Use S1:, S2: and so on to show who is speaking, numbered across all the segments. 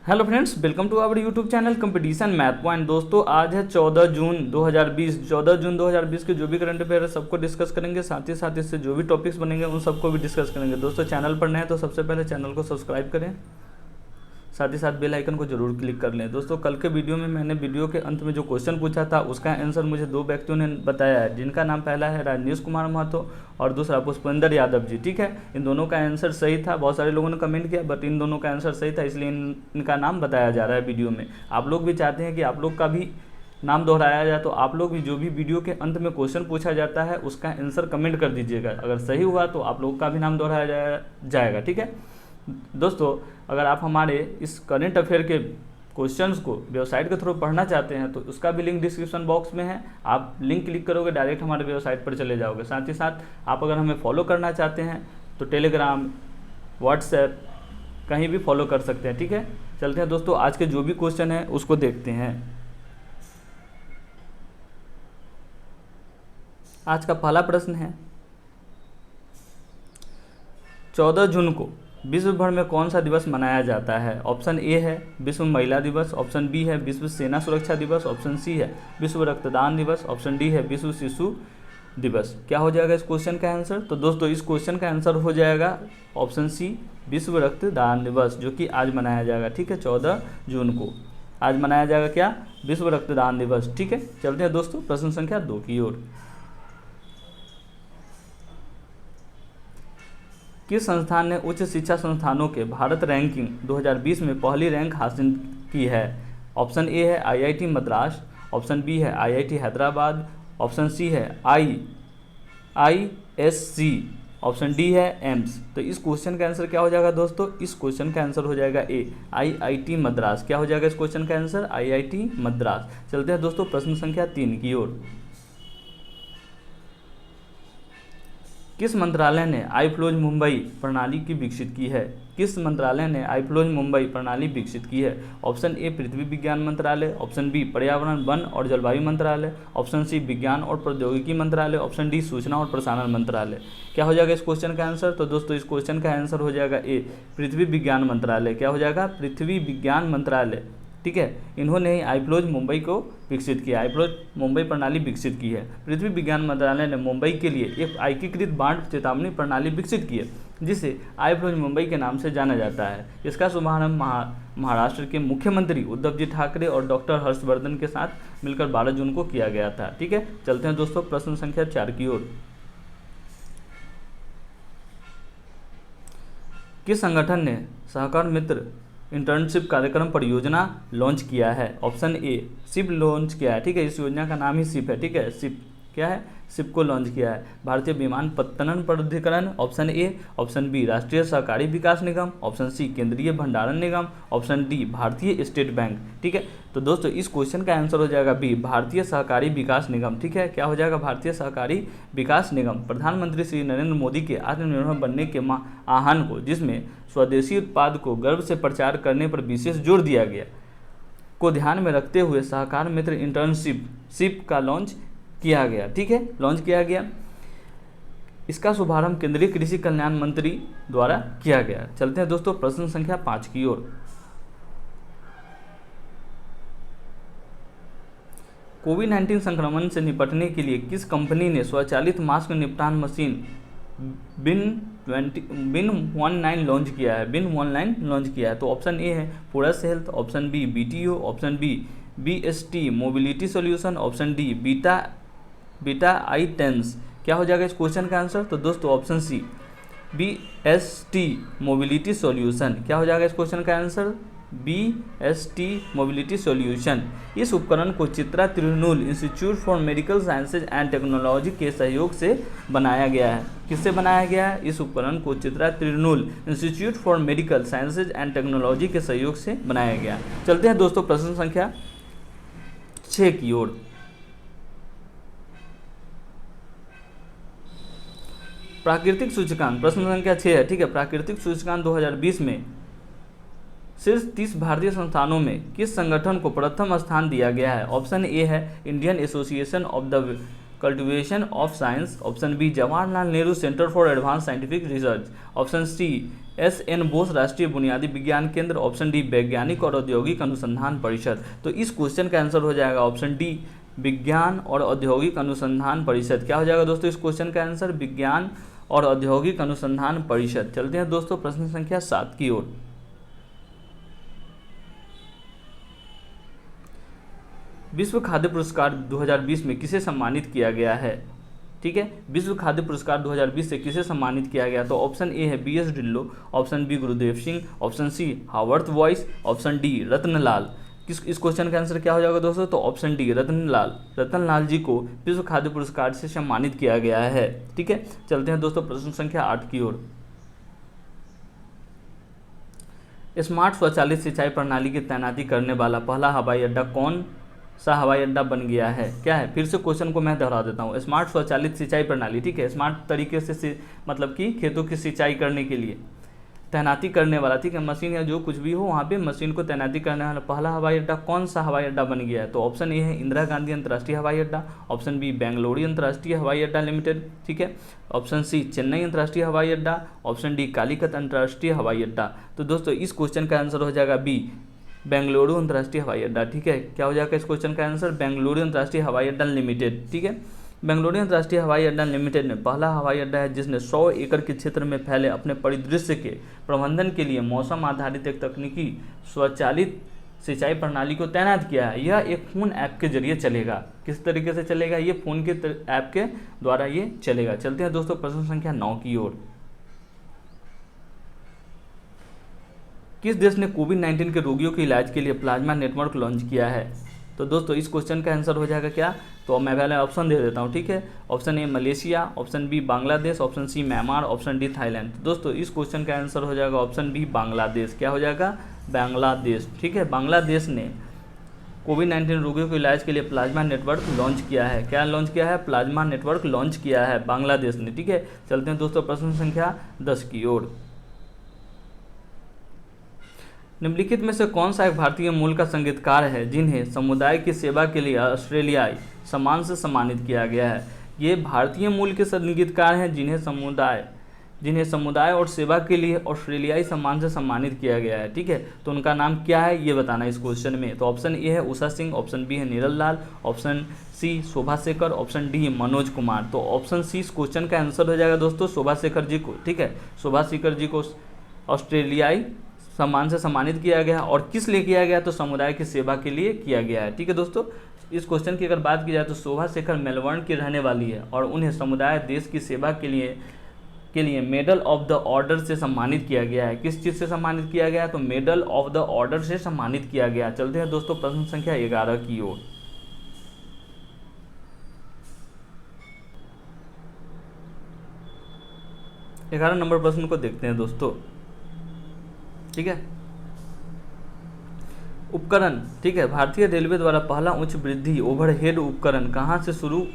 S1: Hello friends, welcome to our YouTube channel competition math point. दोस्तों आज है 14 जून 2020। 14 जून 2020 के जो भी करंट अफेयर है सबको डिस्कस करेंगे, साथ ही साथ इससे जो भी टॉपिक्स बनेंगे उन सबको भी डिस्कस करेंगे। दोस्तों चैनल पर नए हैं तो सबसे पहले चैनल को सब्सक्राइब करें, साथ ही साथ बेल आइकन को जरूर क्लिक कर लें। दोस्तों कल के वीडियो में मैंने वीडियो के अंत में जो क्वेश्चन पूछा था उसका आंसर मुझे दो व्यक्तियों ने बताया है, जिनका नाम पहला है राजेश कुमार महतो और दूसरा पुष्पेंद्र यादव जी। ठीक है, इन दोनों का आंसर सही था। बहुत सारे लोगों ने कमेंट किया बट इन दोनों का आंसर सही था, इसलिए इनका नाम बताया जा रहा है वीडियो में। आप लोग भी चाहते हैं कि आप लोग का भी नाम दोहराया जाए, तो आप लोग भी जो भी वीडियो के अंत में क्वेश्चन पूछा जाता है उसका आंसर कमेंट कर दीजिएगा। अगर सही हुआ तो आप लोग का भी नाम दोहराया जाएगा। ठीक है दोस्तों, अगर आप हमारे इस करंट अफेयर के क्वेश्चंस को वेबसाइट के थ्रू पढ़ना चाहते हैं तो उसका भी लिंक डिस्क्रिप्शन बॉक्स में है। आप लिंक क्लिक करोगे डायरेक्ट हमारे वेबसाइट पर चले जाओगे। साथ ही साथ आप अगर हमें फॉलो करना चाहते हैं तो टेलीग्राम, व्हाट्सएप कहीं भी फॉलो कर सकते हैं। ठीक है, चलते हैं दोस्तों, आज के जो भी क्वेश्चन है उसको देखते हैं। आज का पहला प्रश्न है, 14 जून को विश्व भर में कौन सा दिवस मनाया जाता है? ऑप्शन ए है विश्व महिला दिवस, ऑप्शन बी है विश्व सेना सुरक्षा दिवस, ऑप्शन सी है विश्व रक्तदान दिवस, ऑप्शन डी है विश्व शिशु दिवस। क्या हो जाएगा इस क्वेश्चन का आंसर? तो दोस्तों इस क्वेश्चन का आंसर हो जाएगा ऑप्शन सी विश्व रक्तदान दिवस, जो कि आज मनाया जाएगा। ठीक है, 14 जून को आज मनाया जाएगा क्या? विश्व रक्तदान दिवस। ठीक है, चलते हैं दोस्तों प्रश्न संख्या 2 की ओर। किस संस्थान ने उच्च शिक्षा संस्थानों के भारत रैंकिंग 2020 में पहली रैंक हासिल की है? ऑप्शन ए है आईआईटी मद्रास, ऑप्शन बी है आईआईटी हैदराबाद, ऑप्शन सी है आईआईएससी, ऑप्शन डी है एम्स। तो इस क्वेश्चन का आंसर क्या हो जाएगा दोस्तों? इस क्वेश्चन का आंसर हो जाएगा ए आईआईटी मद्रास। क्या हो जाएगा इस क्वेश्चन का आंसर? आईआईटी मद्रास। चलते हैं दोस्तों प्रश्न संख्या 3 की ओर। किस मंत्रालय ने आईफ्लोज मुंबई प्रणाली की विकसित की है? किस मंत्रालय ने आईफ्लोज मुंबई प्रणाली विकसित की है? ऑप्शन ए पृथ्वी विज्ञान मंत्रालय, ऑप्शन बी पर्यावरण वन और जलवायु मंत्रालय, ऑप्शन सी विज्ञान और प्रौद्योगिकी मंत्रालय, ऑप्शन डी सूचना और प्रसारण मंत्रालय। क्या हो जाएगा इस क्वेश्चन का आंसर? तो दोस्तों इस क्वेश्चन का आंसर हो जाएगा ए पृथ्वी विज्ञान मंत्रालय। क्या हो जाएगा? पृथ्वी विज्ञान मंत्रालय। ठीक है, इन्होंने ही आईफ्लोज मुंबई को विकसित किया, आईफ्लोज मुंबई प्रणाली विकसित की है। पृथ्वी विज्ञान मंत्रालय ने मुंबई के लिए एक एकीकृत बाढ़ चेतावनी प्रणाली विकसित की है, जिसे आईफ्लोज मुंबई के नाम से जाना जाता है। इसका शुभारंभ महाराष्ट्र के मुख्यमंत्री उद्धव जी ठाकरे और डॉक्टर हर्षवर्धन के साथ मिलकर 12 जून को किया गया था। ठीक है, चलते हैं दोस्तों प्रश्न संख्या 4 की ओर। किस संगठन ने सहकार मित्र इंटर्नशिप कार्यक्रम परियोजना लॉन्च किया है? ऑप्शन ए सिप लॉन्च किया है। ठीक है, इस योजना का नाम ही सिप है। ठीक है, सिप क्या है? सिप को लॉन्च किया है। भारतीय विमानपत्तन प्राधिकरण, ऑप्शन ए, ऑप्शन बी राष्ट्रीय सहकारी विकास निगम, ऑप्शन सी केंद्रीय भंडारण निगम, ऑप्शन डी भारतीय स्टेट बैंक। ठीक है, तो दोस्तों इस क्वेश्चन का आंसर हो जाएगा बी भारतीय सहकारी विकास निगम। ठीक है, क्या हो जाएगा? भारतीय सहकारी विकास निगम। प्रधानमंत्री श्री नरेंद्र मोदी के आत्मनिर्भर बनने के आह्वान को, जिसमें स्वदेशी उत्पाद को गर्व से प्रचार करने पर विशेष जोर दिया गया, को ध्यान में रखते हुए सहकार मित्र इंटर्नशिप सिप का लॉन्च किया गया। ठीक है, लॉन्च किया गया। इसका शुभारंभ केंद्रीय कृषि कल्याण मंत्री द्वारा किया गया। चलते हैं दोस्तों प्रश्न संख्या 5 की ओर। कोविड-19 संक्रमण से निपटने के लिए किस कंपनी ने स्वचालित मास्क निपटान मशीन बिन 19 लॉन्च किया है? बिन 19 लॉन्च किया है। तो ऑप्शन ए है Forus health, option B BTO, option B BST mobility solution, option D beta I tense. क्या हो जाएगा इस क्वेश्चन का आंसर? तो दोस्तों option C BST mobility solution. क्या हो जाएगा इस क्वेश्चन का आंसर? BST mobility solution. इस उपकरण को Chitra Tirunal Institute for Medical Sciences and Technology के सहयोग से बनाया गया है। किससे बनाया गया है? इस उपकरण को Chitra Tirunal Institute for Medical Sciences and Technology के सहयोग से बनाया गया। चलते हैं दोस्तों प्रश्न संख्या 6 की ओर। प्राकृतिक सूचकांक प्रश्न संख्या 6 है। ठीक है, प्राकृतिक सूचकांक 2020 में शीर्ष 30 भारतीय संस्थानों में किस संगठन को प्रथम स्थान दिया गया है? ऑप्शन ए है Indian association of the cultivation of science, option B Jawaharlal Nehru centre for advance scientific research, option C S N. Bose राष्ट्रीय बुनियादी विज्ञान केंद्र, ऑप्शन डी वैज्ञानिक और औद्योगिक अनुसंधान परिषद। तो इस क्वेश्चन का आंसर हो जाएगा ऑप्शन डी विज्ञान और औद्योगिक अनुसंधान परिषद। क्या हो जाएगा दोस्तों इस क्वेश्चन का आंसर? विज्ञान और औद्योगिक अनुसंधान परिषद। चलते हैं दोस्तों प्रश्न संख्या 7 की ओर। विश्व खाद्य पुरस्कार 2020 में किसे सम्मानित किया गया है? ठीक है, विश्व खाद्य पुरस्कार 2020 से किसे सम्मानित किया गया? तो ऑप्शन ए है BS. Dhillon, option B Gurudev Singh, option C Howarth Voice, option D Ratanlal. इस क्वेश्चन का आंसर क्या हो जाएगा दोस्तों? तो ऑप्शन डी रतनलाल जी को विश्व खाद्य पुरस्कार से सम्मानित किया गया है। ठीक है, चलते हैं दोस्तों प्रश्न संख्या 8 की ओर। स्मार्ट स्वचालित सिंचाई प्रणाली की तैनाती करने वाला पहला हवाई अड्डा कौन सा हवाई अड्डा बन गया है? क्या है? फिर से क्वेश्चन को मैं दोहरा देता हूँ। स्मार्ट स्वचालित सिंचाई प्रणाली, ठीक है, स्मार्ट तरीके से मतलब कि खेतों की सिंचाई करने के लिए तैनाती करने वाला, ठीक है, मशीन या जो कुछ भी हो वहाँ पे मशीन को तैनाती करने वाला पहला हवाई अड्डा कौन सा हवाई अड्डा बन गया है? तो ऑप्शन ए है इंदिरा गांधी अंतर्राष्ट्रीय हवाई अड्डा, ऑप्शन बी बेंगलुरु अंतर्राष्ट्रीय हवाई अड्डा लिमिटेड, ठीक है, ऑप्शन सी चेन्नई अंतर्राष्ट्रीय हवाई अड्डा, ऑप्शन डी कालीकत अंतर्राष्ट्रीय हवाई अड्डा। तो दोस्तों इस क्वेश्चन का आंसर हो जाएगा बी बेंगलुरु अंतर्राष्ट्रीय हवाई अड्डा। ठीक है, क्या हो जाएगा इस क्वेश्चन का आंसर? बेंगलुरु अंतर्राष्ट्रीय हवाई अड्डा लिमिटेड। ठीक है, बेंगलुरु अंतर्राष्ट्रीय हवाई अड्डा लिमिटेड में पहला हवाई अड्डा है जिसने 100 एकड़ के क्षेत्र में फैले अपने परिदृश्य के प्रबंधन के लिए मौसम आधारित एक तकनीकी स्वचालित सिंचाई प्रणाली को तैनात किया है। यह एक फोन ऐप के जरिए चलेगा। किस तरीके से चलेगा? ये फोन के ऐप के द्वारा ये चलेगा। चलते हैं दोस्तों प्रश्न संख्या 9 की ओर। किस देश ने कोविड-19 के रोगियों के इलाज के लिए प्लाज्मा नेटवर्क लॉन्च किया है? तो दोस्तों इस क्वेश्चन का आंसर हो जाएगा क्या? तो मैं पहले ऑप्शन दे देता हूँ, ठीक है, option A Malaysia, option B Bangladesh, option C Myanmar, option D Thailand. तो दोस्तों इस क्वेश्चन का आंसर हो जाएगा ऑप्शन बी बांग्लादेश। क्या हो जाएगा? बांग्लादेश। ठीक है, बांग्लादेश ने कोविड-19 रोगियों के इलाज के लिए प्लाज्मा नेटवर्क लॉन्च किया है। क्या लॉन्च किया है? प्लाज्मा नेटवर्क लॉन्च किया है बांग्लादेश ने। ठीक है, चलते हैं दोस्तों प्रश्न संख्या 10 की ओर। निम्नलिखित में से कौन सा एक भारतीय मूल का संगीतकार है जिन्हें समुदाय की सेवा के लिए ऑस्ट्रेलियाई सम्मान से सम्मानित किया गया है? ये भारतीय मूल के संगीतकार हैं जिन्हें समुदाय और सेवा के लिए ऑस्ट्रेलियाई सम्मान से सम्मानित किया गया है। ठीक है, तो उनका नाम क्या है ये बताना इस क्वेश्चन में। तो ऑप्शन ए है उषा सिंह, ऑप्शन बी है नीरज लाल, ऑप्शन सी शोभा शेखर, ऑप्शन डी मनोज कुमार। तो ऑप्शन सी इस क्वेश्चन का आंसर हो जाएगा दोस्तों शोभा शेखर जी को। ठीक है, शोभा शेखर जी को ऑस्ट्रेलियाई सम्मान से सम्मानित किया गया। और किस लिए किया गया? तो समुदाय की सेवा के लिए किया गया है। ठीक है दोस्तों, इस क्वेश्चन की अगर बात की जाए तो शोभा शेखर मेलबर्न की रहने वाली है और उन्हें समुदाय देश की सेवा के लिए मेडल ऑफ द ऑर्डर से सम्मानित किया गया है। किस चीज़ से सम्मानित किया गया? तो मेडल ऑफ द ऑर्डर से सम्मानित किया गया। चलते हैं दोस्तों प्रश्न संख्या 11 की ओर। ग्यारह नंबर प्रश्न को देखते हैं दोस्तों। ठीक है, उपकरण, ठीक है, भारतीय रेलवे द्वारा पहला उच्च वृद्धि ओवरहेड उपकरण कहाँ से शुरू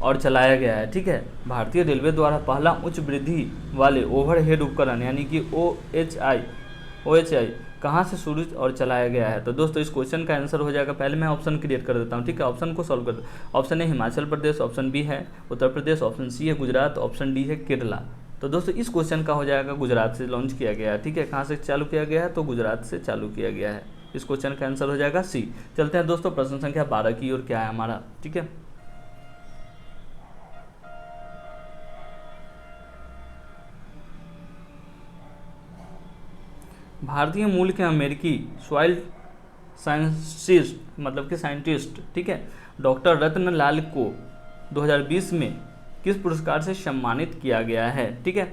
S1: और चलाया गया है? ठीक है, भारतीय रेलवे द्वारा पहला उच्च वृद्धि वाले ओवरहेड उपकरण यानी कि OHI कहाँ से शुरू और चलाया गया है? तो दोस्तों इस क्वेश्चन का आंसर हो जाएगा, पहले मैं ऑप्शन क्रिएट कर देता हूँ। ठीक है, ऑप्शन को सॉल्व कर दो। Option A Himachal Pradesh, option B है उत्तर प्रदेश, ऑप्शन सी है गुजरात, ऑप्शन डी है केरला। तो दोस्तों इस क्वेश्चन का हो जाएगा गुजरात से लॉन्च किया गया है। ठीक है, कहाँ से चालू किया गया है? तो गुजरात से चालू किया गया है। इस क्वेश्चन का आंसर हो जाएगा सी। चलते हैं दोस्तों प्रश्न संख्या 12 की ओर। क्या है हमारा? ठीक है, भारतीय मूल के अमेरिकी सॉइल साइंटिस्ट मतलब कि साइंटिस्ट, ठीक है, डॉक्टर रत्नलाल को 2020 में किस पुरस्कार से सम्मानित किया गया है? ठीक है,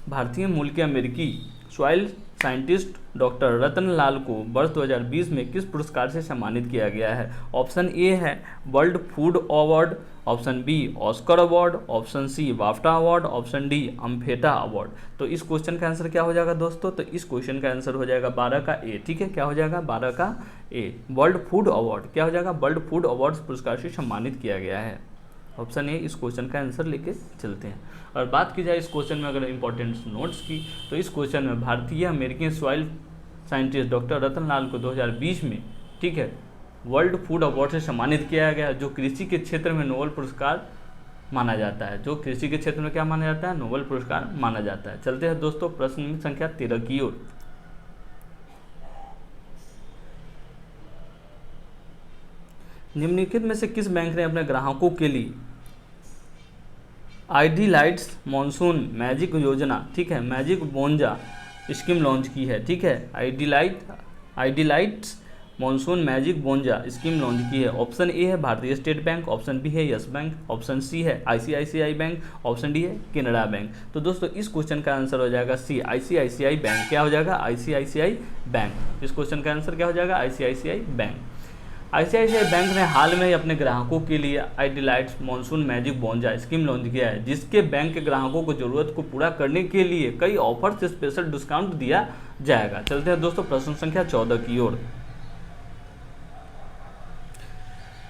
S1: भारतीय मूल के अमेरिकी सॉइल साइंटिस्ट डॉक्टर रतनलाल को वर्ष 2020 में किस पुरस्कार से सम्मानित किया गया है? ऑप्शन ए है world food award, option B Oscar award, option C BAFTA award, option D Amfeta award. तो इस क्वेश्चन का आंसर क्या हो जाएगा दोस्तों? तो इस क्वेश्चन का आंसर हो जाएगा 12 का ए। ठीक है, क्या हो जाएगा? 12 का ए, वर्ल्ड फूड अवार्ड। क्या हो जाएगा? वर्ल्ड फूड अवार्ड पुरस्कार से सम्मानित किया गया है। ऑप्शन ए इस क्वेश्चन का आंसर लेके चलते हैं। और बात की जाए इस क्वेश्चन में अगर इंपॉर्टेंट नोट्स की, तो इस क्वेश्चन में भारतीय अमेरिकी सॉइल साइंटिस्ट डॉक्टर रतनलाल को 2020 में, ठीक है, वर्ल्ड फूड अवार्ड से सम्मानित किया गया, जो कृषि के क्षेत्र में नोबेल पुरस्कार माना जाता है, जो कृषि के क्षेत्र में क्या माना जाता है, नोबेल पुरस्कार माना जाता है। चलते हैं दोस्तों प्रश्न संख्या 13 की ओर। निम्नलिखित में से किस बैंक ने अपने ग्राहकों के लिए आईडी लाइट्स मॉनसून मैजिक योजना, ठीक है, मैजिक बोंजा स्कीम लॉन्च की है, ठीक है, ID lights monsoon magic bonanza scheme launch की है। ऑप्शन ए है भारतीय स्टेट बैंक, ऑप्शन बी है यस बैंक, ऑप्शन सी है आईसीआईसीआई बैंक, ऑप्शन डी है केनरा बैंक। तो दोस्तों इस क्वेश्चन का आंसर हो जाएगा सी, आईसीआईसीआई बैंक। क्या हो जाएगा, आईसीआईसीआई बैंक। इस क्वेश्चन का आंसर क्या हो जाएगा, आईसीआईसीआई बैंक। आईसीआईसीआई बैंक ने हाल में ही अपने ग्राहकों के लिए ID lights monsoon magic bonanza scheme launch किया है, जिसके बैंक के ग्राहकों को जरूरत को पूरा करने के लिए कई ऑफर से स्पेशल डिस्काउंट दिया जाएगा। चलते हैं दोस्तों प्रश्न संख्या 14 की ओर।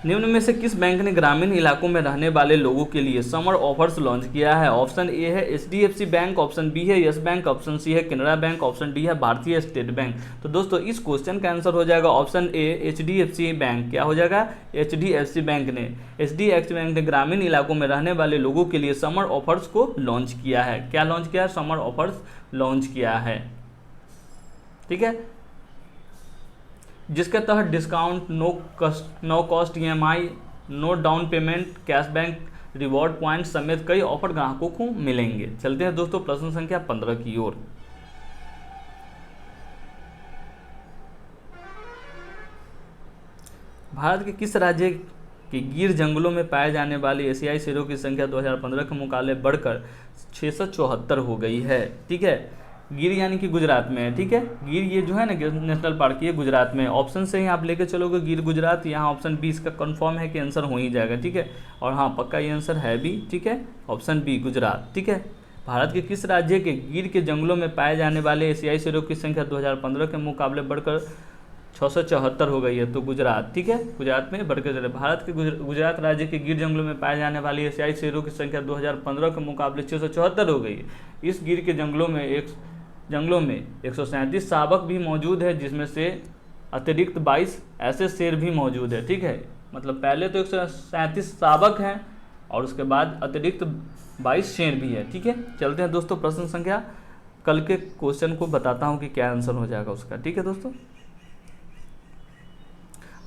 S1: निम्न में से किस बैंक ने ग्रामीण इलाकों में रहने वाले लोगों के लिए समर ऑफर्स लॉन्च किया है। ऑप्शन ए है एचडीएफसी बैंक, ऑप्शन बी है यस बैंक, ऑप्शन सी है केनरा बैंक, ऑप्शन डी है भारतीय स्टेट बैंक। तो दोस्तों इस क्वेश्चन का आंसर हो जाएगा ऑप्शन ए एचडीएफसी बैंक। क्या हो जाएगा, एचडीएफसी बैंक ने ग्रामीण इलाकों में रहने वाले लोगों के लिए समर ऑफर्स को लॉन्च किया है। क्या लॉन्च किया है, समर ऑफर्स लॉन्च किया है, ठीक है, जिसके तहत discount, no cost EMI, no down payment, cashback, reward point समेत कई ऑफर ग्राहकों को मिलेंगे। चलते हैं दोस्तों प्रश्न संख्या 15 की ओर। भारत के किस राज्य के गिर जंगलों में पाए जाने वाले एशियाई शेरों की संख्या 2015 के मुकाबले बढ़कर 674 हो गई है, ठीक है। गिर यानी कि गुजरात में है, ठीक है, गिर ये जो है ना नेशनल पार्क, ये गुजरात में है। ऑप्शन से ही आप लेके चलोगे गिर गुजरात, यहाँ ऑप्शन बी इसका कंफर्म है कि आंसर हो ही जाएगा, ठीक है, और हाँ पक्का ये आंसर है भी, ठीक है, ऑप्शन बी गुजरात, ठीक है। भारत के किस राज्य के गिर के जंगलों में पाए जाने वाले एशियाई शेरों की संख्या 2015 के मुकाबले बढ़कर 674 हो गई है, तो गुजरात, ठीक है, गुजरात में बढ़कर चले। भारत के गुजरात राज्य के गिर जंगलों में पाए जाने वाली एशियाई शेरों की संख्या 2015 के मुकाबले 674 हो गई है। इस गिर के जंगलों में 137 शावक भी मौजूद है, जिसमें से अतिरिक्त 22 ऐसे शेर भी मौजूद है, ठीक है, मतलब पहले तो 137 शावक हैं और उसके बाद अतिरिक्त 22 शेर भी है, ठीक है। चलते हैं दोस्तों प्रश्न संख्या, कल के क्वेश्चन को बताता हूं कि क्या आंसर हो जाएगा उसका, ठीक है दोस्तों।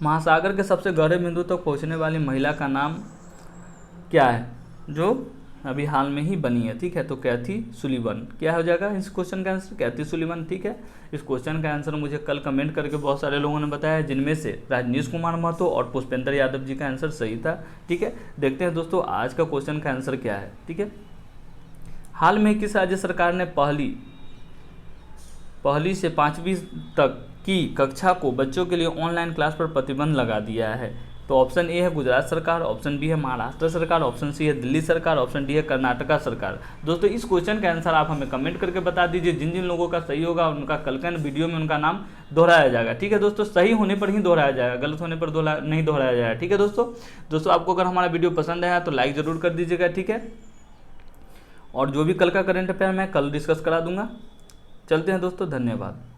S1: महासागर के सबसे गहरे बिंदु तक पहुंचने वाली महिला का नाम क्या है, जो अभी हाल में ही बनी है, ठीक है, तो कैथी सुलिवन। क्या हो जाएगा इस क्वेश्चन का आंसर, कैथी सुलिवन, ठीक है। इस क्वेश्चन का आंसर मुझे कल कमेंट करके बहुत सारे लोगों ने बताया, जिनमें से राजनीश कुमार महतो और पुष्पेंद्र यादव जी का आंसर सही था, ठीक है। देखते हैं दोस्तों आज का क्वेश्चन का आंसर क्या है, ठीक है। हाल में किस राज्य सरकार ने पहली से 5वीं तक की कक्षा को बच्चों के लिए ऑनलाइन क्लास पर प्रतिबंध लगा दिया है। तो ऑप्शन ए है गुजरात सरकार, ऑप्शन बी है महाराष्ट्र सरकार, ऑप्शन सी है दिल्ली सरकार, ऑप्शन डी है कर्नाटका सरकार। दोस्तों इस क्वेश्चन का आंसर आप हमें कमेंट करके बता दीजिए। जिन जिन लोगों का सही होगा उनका कल के वीडियो में उनका नाम दोहराया जाएगा, ठीक है दोस्तों। सही होने पर ही दोहराया जाएगा, गलत होने पर नहीं दोहराया जाएगा, ठीक है दोस्तों आपको अगर हमारा वीडियो पसंद आया तो लाइक ज़रूर कर दीजिएगा, ठीक है। और जो भी कल का करंट अफेयर मैं कल डिस्कस करा दूंगा। चलते हैं दोस्तों, धन्यवाद।